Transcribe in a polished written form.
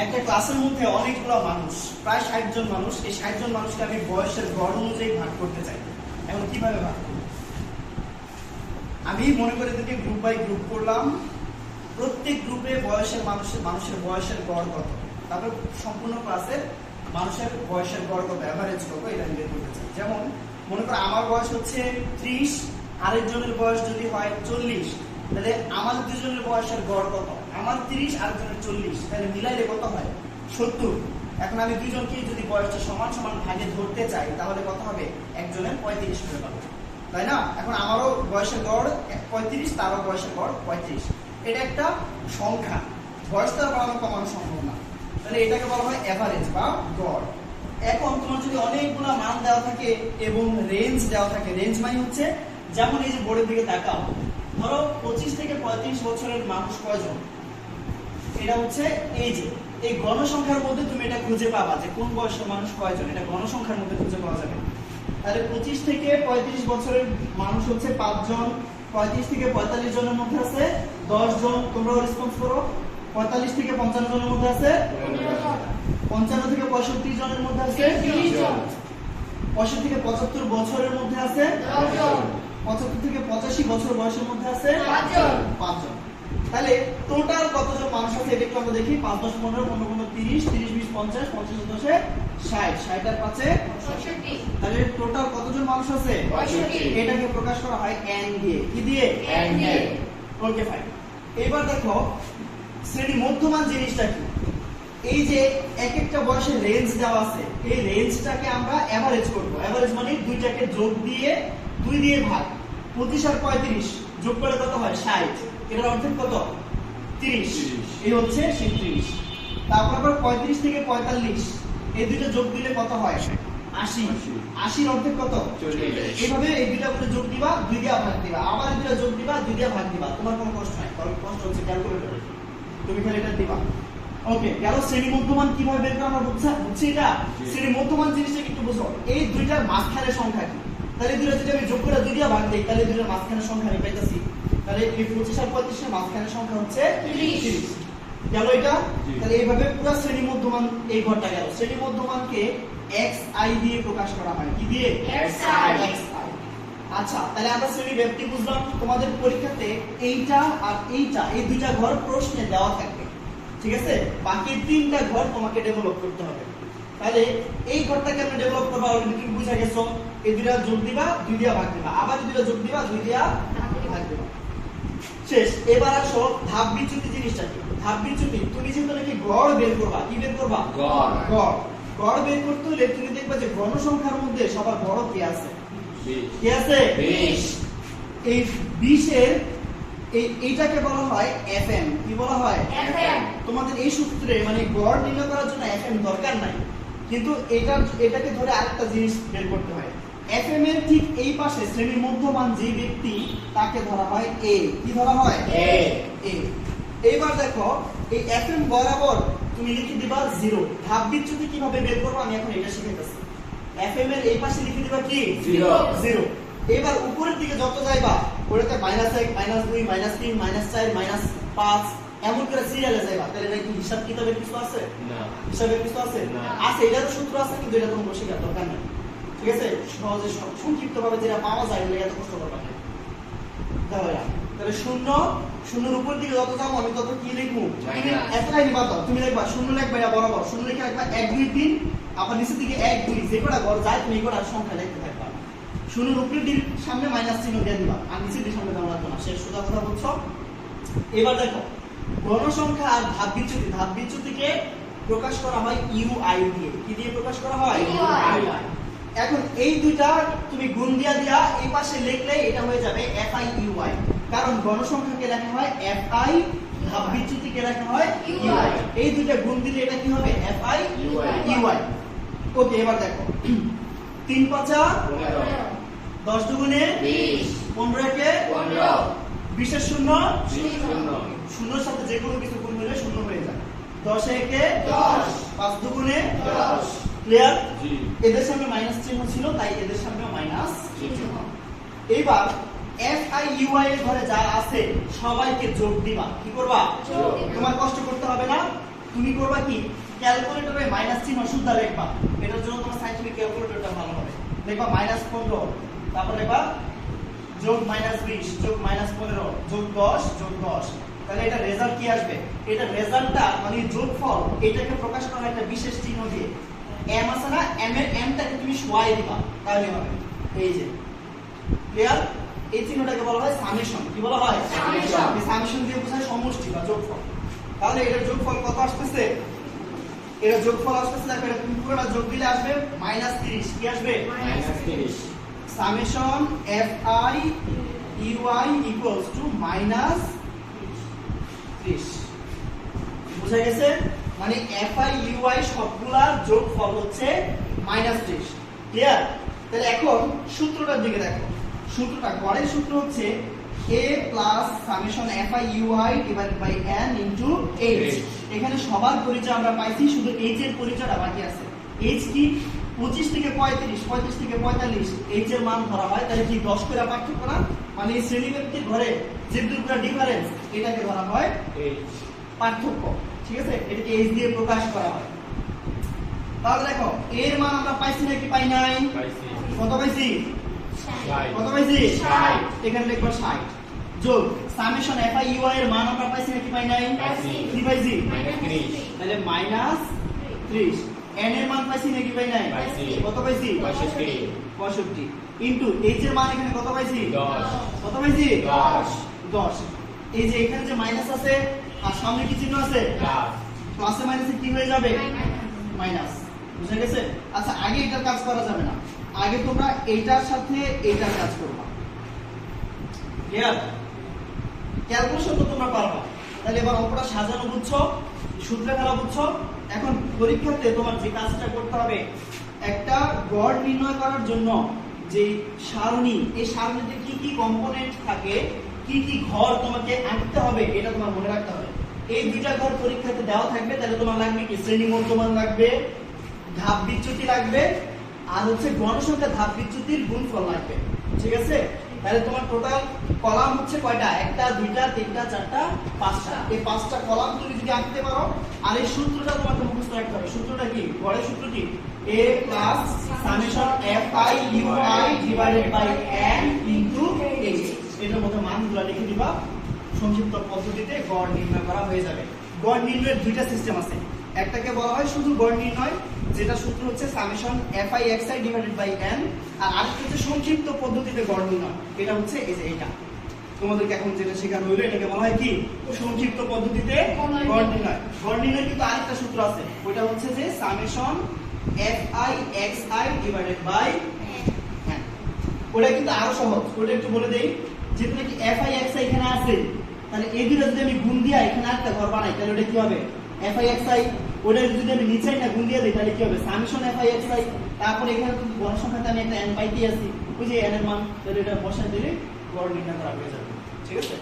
একটা ক্লাসের মধ্যে অনেকগুলো মানুষ, প্রায় 60 জন মানুষ, এই 60 জন মানুষকে আমি বয়সের গড় অনুযায়ী ভাগ করতে চাই। এখন কিভাবে ভাগ করব? আমি মনে করি এদেরকে গ্রুপ বাই গ্রুপ করলাম। প্রত্যেক গ্রুপে বয়সের মানুষের বয়সের গড় কত, তারপর সম্পূর্ণ ক্লাসের মানুষের বয়সের গড় কত, এভারেজ কত, এটা আমি বের করতে চাই। যেমন মনে করো আমার বয়স হচ্ছে 30, আরেকজনের বয়স যদি হয় 40, তাহলে আমার দুজনের বয়সের গড় কত? আমার 30, আরেকজনের 40, তাহলে মিলাইলে কত হয়? 70। এখন আমি দুজনকে যদি বয়সটা সমান সমান ভাগে ধরতে চাই তাহলে কত হবে? একজনের 35 করে পাবো, তাই না? এখন আমারও বয়সের গড় 35, তারও বয়সের গড় 35। এটা একটা সংখ্যা, বয়সটা বাড়ানো কমানো সম্ভব না, তাহলে এটাকে বলা হয় এভারেজ বা গড়। এখন তোমার যদি অনেকগুলো মান দেওয়া থাকে এবং রেঞ্জ দেওয়া থাকে, রেঞ্জ মানে হচ্ছে যেমন এই যে বোর্ডের দিকে তাকাও, ধরো 25 থেকে 35 বছরের মানুষ কয়জন, এটা হচ্ছে এই যে এই গণসংখ্যার মধ্যে তুমি এটা খুঁজে পাবা যে কোন বয়সের মানুষ কয়জন, এটা গণসংখ্যার মধ্যে খুঁজে পাওয়া যাবে। তাহলে 25 থেকে 35 বছরের মানুষ হচ্ছে 5 জন, 35 থেকে 45 জনের মধ্যে আছে 10 জন, তোমরাও রেসপন্স করো। 45 থেকে 55 জনের মধ্যে আছে 55 থেকে 65 জনের মধ্যে আছে 30 জন, 65 থেকে 75 বছরের মধ্যে আছে 10 জন, 75 থেকে 85 বছর বয়সের মধ্যে আছে 5 জন। তাহলে টোটাল কতজন মানুষ আছে এটা একটু আমরা দেখি। 5 10 15 15 15 30, 30 20 50, 50 10 60, 60 আর 5 65। তাহলে টোটাল কতজন মানুষ আছে? 65। এটাকে প্রকাশ করা হয় n দিয়ে। কি দিয়ে? n দিয়ে। Okay fine. এবার দেখো শ্রেণী মধ্যমান জিনিসটা কি? এই যে এক একটা বয়সের রেঞ্জ দেওয়া আছে, এই রেঞ্জটাকে আমরা এভারেজ করব। এভারেজ মানে দুইটাকে যোগ দিয়ে 2 দিয়ে ভাগ। 25 আর 35 যোগ করলে কত হয়? 60। এটার অর্থের কত? 30। এই হচ্ছে 30। তারপর আবার 35 থেকে 45 এই দুটো যোগ দিলে কত হয়? 80। 80 এর অর্থের কত? 40। এইভাবে এই দুটো করে যোগ দিবা, 2 দিয়ে ভাগ দিবা, আবার এই দুটো যোগ দিবা, 2 দিয়ে ভাগ দিবা। তোমার কোনো কষ্ট নাই, কারণ কষ্ট হচ্ছে ক্যালকুলেটরে, তুমি খালি এটা দিবা। ওকে, গেল শ্রেণী মধ্যমান কিভাবে বের করা আমরা বুঝছি এটা। শ্রেণী মধ্যমান জিনিসটা একটু বুঝো। এই দুইটার মাঝখানের সংখ্যা কি? তাহলে দুটো যদি আমি যোগ করে 2 দিয়ে ভাগ দেই তাহলে দুটোর মাঝখানের সংখ্যা আমি পাইতাছি। তাহলে এই 25 আর 35 এর মাঝখানের সংখ্যা হচ্ছে 30। গেল এটা। তাহলে এইভাবে পুরো শ্রেণী মধ্যমান এই ঘরটা গেল। শ্রেণী মধ্যমানকে xi দিয়ে প্রকাশ করা হয়। কি দিয়ে? xi। আচ্ছা, তাহলে আমরা শ্রেণী ব্যাপ্তি বুঝলাম। তোমাদের পরীক্ষাতে এইটা আর এইটা, এই দুইটা ঘর প্রশ্নে দেওয়া থাকবে, ঠিক আছে? বাকি তিনটা ঘর তোমাকে ডেভেলপ করতে হবে। তাহলে এই ঘরটাকে আমরা ডেভেলপ করব, অলরেডি তুমি বুঝা গেছো। এই দুইটা যোগ দিবা, 2 দিয়ে ভাগ দিবা, আবার এই দুইটা যোগ দিবা, 2 দিয়ে ভাগ দিবা। শেষ। এবার আসো ধাপ বিচ্যুতি জিনিসটা কি? ধাপ বিচ্যুতি তুমি যেহেতু নাকি গড় বের করবা, কি বের করবা? গড়। গড় গড় বের করতে হলে তুমি দেখবা যে গণসংখ্যার মধ্যে সবার বড় কে আছে? 20। কে আছে? 20। এই 20 এর এইটাকে বলা হয় fm। কি বলা হয়? fm। তোমাদের এই সূত্রে মানে গড় নির্ণয় করার জন্য fm দরকার নাই, কিন্তু এটাকে ধরে আরেকটা জিনিস বের করতে হয়। fm এর ঠিক এই পাশে শ্রেণীর মধ্যমান যে ব্যক্তি তাকে ধরা হয় a। কি ধরা হয়? a। এইবার দেখো এই fm বরাবর তুমি লিখে দিবা 0। ধাপ বিচ্যুতি কিভাবে বের করব আমি এখন এটা শিখাইতেছি। fm এর এই পাশে লিখে দিবা কি? 0। এবার উপরের দিকে যত যাইবা ওটাতে -1 -2 -3 -4 -5 এমন করে সিরিয়ালে যাইবা। তাহলে এটা কি হিসাব কিতাবের কিছু আছে? না। হিসাবের কিছু আছে? না। আছে, এটার সূত্র আছে, কিন্তু এটা তোমার শেখার দরকার নেই, ঠিক আছে? সহজে সংক্ষিপ্তভাবে যেটা পাওয়া যায় ওটা এত কষ্ট করবা না। তাহলে 0 এর উপর দিকে যত যাবো আমি তত কি লিখবো? এত লাইন বাদ দাও, তুমি লিখবা 0 লিখবা এটা বরাবর 0 লিখে রাখবা 1 2 3, আবার নিচের দিকে 1 2 যে কটা ঘর যায় তুমি এই কটা সংখ্যা লিখতে থাকবা। 0 এর উপরের দিক সামনে মাইনাস চিহ্ন দিয়ে দিবা, আর নিচের দিকে সামনে দেওয়া লাগবে না। শেষ। সোজা কথা বলছো। এবার দেখো গণসংখ্যা আর ধাপ বিচ্যুতিকে প্রকাশ করা হয় UI দিয়ে। কি দিয়ে প্রকাশ করা হয়? UI। এখন এই দুইটা তুমি গুণ দিয়া এই পাশে লিখলে এটা হয়ে যাবে FIUI, কারণ গণসংখ্যাকে লেখা হয় FI, ধাপ বিচ্যুতিকে লেখা হয় UI। এই দুইটা গুণ দিলে এটা কি হবে? FIUI। ওকে, এবার দেখো 3 5 15, 10 দুগুণে 20, 15 একে 15, 20 এর 0 0, 0 এর সাথে যে কোনো কিছু গুণ হলে 0 হয়ে যায়। 10 একে 10, 5 দুগুণে 10। ক্লিয়ার? জি। এদের সামনে মাইনাস চিহ্ন ছিল, তাই এদের সামনে মাইনাস চিহ্ন। এবার FIUI এর ঘরে যা আছে সবাইকে যোগ দিবা। কি করবা? যোগ। তোমার কষ্ট করতে হবে না, তুমি করবা কি ক্যালকুলেটরে মাইনাস চিহ্ন শুদ্ধ লিখবা, এটার জন্য তোমার সায়েন্টিফিক ক্যালকুলেটরটা ভালো হবে। দেখবা -15, তারপর দেখবা যোগ -20 যোগ -15 যোগ 10 যোগ 10, তাহলে এটা রেজাল্ট কি আসবে? এটা রেজাল্টটা মানে যোগফল, এটাকে প্রকাশ করা একটা বিশেষ চিহ্ন দিয়ে। m আছে না, m এর mটাকে তুমি সরাই দিবা তাহলে হবে। এই যে ক্লিয়ার, এই চিহ্নটাকে বলা হয় সামেশন। কি বলা হয়? সামেশন। এই সামেশন দিয়ে বোঝায় সমষ্টি বা যোগফল। তাহলে এটার যোগফল কত আসতেছে? এর যোগফল আসতেছে, দেখো এটা তুমি পুরোটা যোগ দিলে আসবে -30। কি আসবে? -30। Summation fi ui equals to -30। বুঝা গেছে? মানে fi ui সবগুলা যোগফল হচ্ছে -30। ক্লিয়ার? তাহলে এখন সূত্রটার দিকে দেখো। সূত্রটা গড়ের সূত্র হচ্ছে a plus summation fi ui divided by n into h। এখানে সবার পরিচয় আমরা পাইছি, শুধু h এর পরিচয়টা বাকি আছে। h কি? 25 থেকে 35, 35 থেকে 45 h এর মান ধরা হয়, তাহলে কি 10 করে পার্থক্য না? মানে এই শ্রেণীব্যক্তির ঘরে যে দুটো ডিফারেন্স, এটাকে ধরা হয় h পার্থক্য। ঠিক আছে, এটাকে h দিয়ে প্রকাশ করা হয়। তাহলে দেখো এর মান আমরা পাইছি নাকি পাই নাই? পাইছি। কত পাইছি? 60। কত পাইছি? 60। এখানে লিখবো 60 যোগ সামেশন fi ui এর মান আমরা পাইছি নাকি পাই নাই? পাইছি। কি পাইছি? -30। তাহলে -30। n এর মান পাইছি নাকি পাই নাই? পাইছি। কত পাইছি? 65। 65 ইনটু h এর মান এখানে কত পাইছি? 10। কত পাইছি? 10। 10। এই যে এখানে যে মাইনাস আছে আর সামনে কি চিহ্ন আছে? প্লাস। প্লাসে মাইনাসে কি হয়ে যাবে? মাইনাস। বুঝা গেছে? আচ্ছা, আগে এটার কাজ করা যাবে না, আগে তোমরা এইটার সাথে এইটার কাজ করবা। ক্লিয়ার? ক্যালকুলেশন তো তোমরা পারবা। তাহলে এবার অঙ্কটা সাজানো বুঝছো, সূত্রে ফেলা বুঝছো। এখন পরীক্ষাতে তোমার যে কাজটা করতে হবে, একটা গড় নির্ণয় করার জন্য যে সারণী, এই সারণীতে কি কি কম্পোনেন্ট থাকে, কি কি ঘর তোমাকে আঁকতে হবে, এটা তোমার মনে রাখতে হবে। এই দুইটা ঘর পরীক্ষাতে দেওয়া থাকবে, তাহলে তোমার লাগবে কি? শ্রেণী মধ্যমান লাগবে, ধাপ বিচ্যুতি লাগবে, আর হচ্ছে গণসংখ্যা ধাপ বিচ্যুতির গুণফল লাগবে। ঠিক আছে? তাহলে তোমার টোটাল কলাম হচ্ছে কয়টা? 1 2 3 4 5টা। এই 5টা কলাম তুমি যদি আঁকতে পারো, আর এই সূত্রটা তোমাকে মুখস্থ রাখতে হবে। সূত্রটা কি? গড়ের সূত্রটি a plus summation fi ui divided by n into h। এটার মধ্যে মানগুলো লিখে দিবা, সংক্ষিপ্ত পদ্ধতিতে গড় নির্ণয় করা হয়ে যাবে। গড় নির্ণয়ের দুইটা সিস্টেম আছে, একটাকে বলা হয় শুধু গড় নির্ণয়, যেটা সূত্র হচ্ছে summation fi xi divided by n, আর আরেকটা হচ্ছে সংক্ষিপ্ত পদ্ধতিতে গড় নির্ণয়, এটা হচ্ছে এই যে এটা তোমাদেরকে এখন যেটা শেখানো হলো, এটাকে বলা হয় কি? সংক্ষিপ্ত পদ্ধতিতে গড় নির্ণয়। গড় নির্ণয় কিন্তু আরেকটা সূত্র আছে, ওটা হচ্ছে যে summation fi xi divided by n। ওটা কিন্তু আরো সহজ, ওটা একটু বলে দেই। যেহেতু নাকি fi xi এখানে আছে, তাহলে এই দুটো যদি আমি গুণ দিয়া এখানে একটা ঘর বানাই, তাহলে ওটা কি হবে? fi xi। ওটা যদি আমি নিচে না গুণ দিয়ে দিই, তাহলে কি হবে? Summation fi xi। তারপর এখানে তো গড় সংখ্যাতে আমি একটা n পাইতে আছি, ওই যে n এর মান, তাহলে এটা বসায় দিলে গড় নির্ণয় করা হয়ে যাবে। ঠিক আছে?